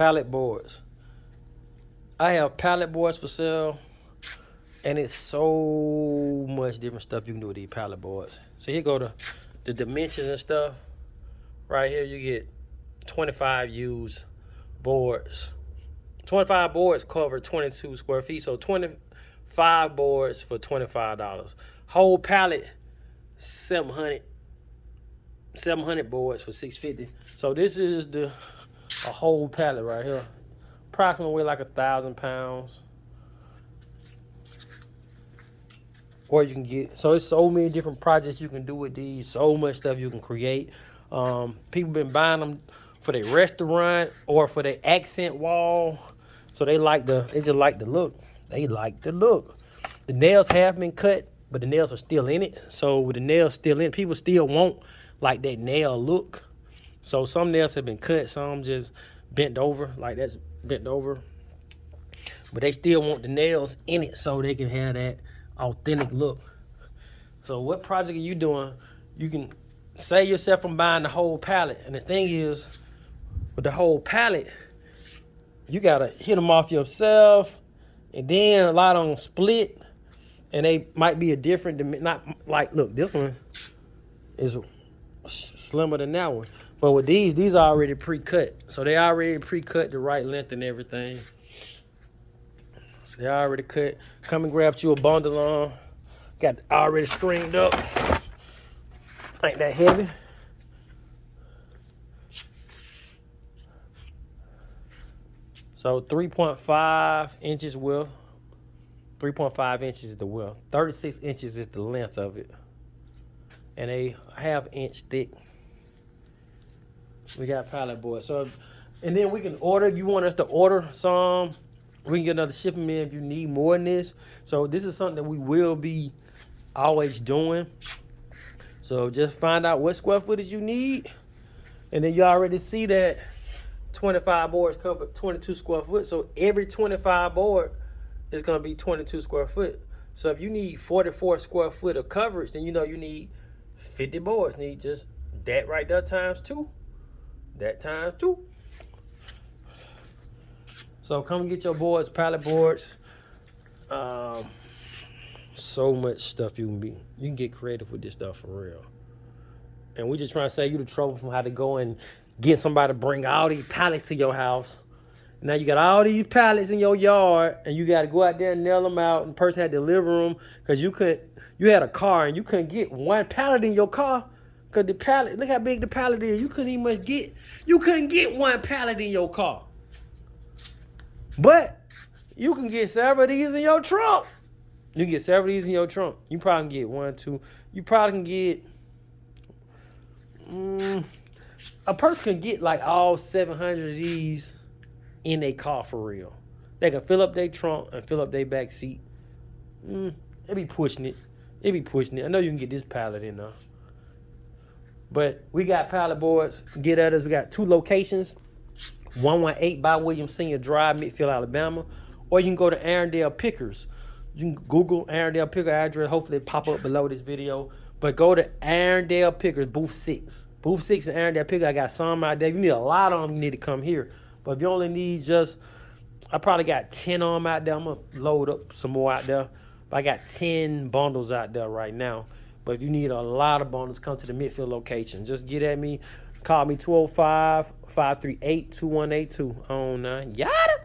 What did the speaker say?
pallet boards. I have pallet boards for sale, and it's so much different stuff you can do with these pallet boards. So here go the dimensions and stuff. Right here you get 25 used boards. 25 boards cover 22 square feet, so 25 boards for $25. Whole pallet, 700 boards for $650. So this is a whole pallet right here. Approximately weigh like 1,000 pounds. Or you can get, so it's so many different projects you can do with these, so much stuff you can create. People been buying them for their restaurant or for their accent wall. So they just like the look. They like the look. The nails have been cut, but the nails are still in it. So with the nails still in, people still want like that nail look. So some nails have been cut, some just bent over, like that's bent over. But they still want the nails in it so they can have that authentic look. So what project are you doing? You can save yourself from buying the whole pallet. And the thing is, with the whole pallet, you gotta hit them off yourself, and then a lot of them split, and they might be a different, not like, look, this one is slimmer than that one. But with these are already pre-cut. So they already pre-cut the right length and everything. They already cut. Come and grab you a bundle on. Got already stringed up. Ain't that heavy. So 3.5 inches width. 3.5 inches is the width. 36 inches is the length of it. And a ½ inch thick. We got pallet boards. So, and then we can order, if you want us to order some, we can get another shipping in if you need more than this. So this is something that we will be always doing. So just find out what square footage you need. And then you already see that 25 boards cover 22 square foot. So every 25 board is going to be 22 square foot. So if you need 44 square foot of coverage, then you know you need 50 boards. You need just that right there times 2. That times 2. So come get your boards, pallet boards. So much stuff you can get creative with this stuff for real. And we just trying to save you the trouble from how to go and get somebody to bring all these pallets to your house. Now you got all these pallets in your yard, and you got to go out there and nail them out, and the person had to deliver them because you had a car and you couldn't get one pallet in your car because the pallet, look how big the pallet is. You couldn't get one pallet in your car. But you can get several of these in your trunk. You can get several of these in your trunk. You probably can get 1, 2. You probably can get, a person can get like all 700 of these in a car for real. They can fill up their trunk and fill up their back seat. They be pushing it. I know you can get this pallet in there. But we got pallet boards. Get at us. We got 2 locations. 118 by William Senior Drive, Midfield, Alabama. Or you can go to Arendelle Pickers. You can Google Arendelle Picker address. Hopefully it pop up below this video. But go to Arendelle Pickers, booth 6. Booth 6 in Arendelle Picker. I got some out there. If you need a lot of them, you need to come here. But if you only need just, I probably got 10 of them out there. I'm going to load up some more out there. But I got 10 bundles out there right now. But if you need a lot of bundles, come to the Midfield location. Just get at me. Call me 205-538-2182 on Yada.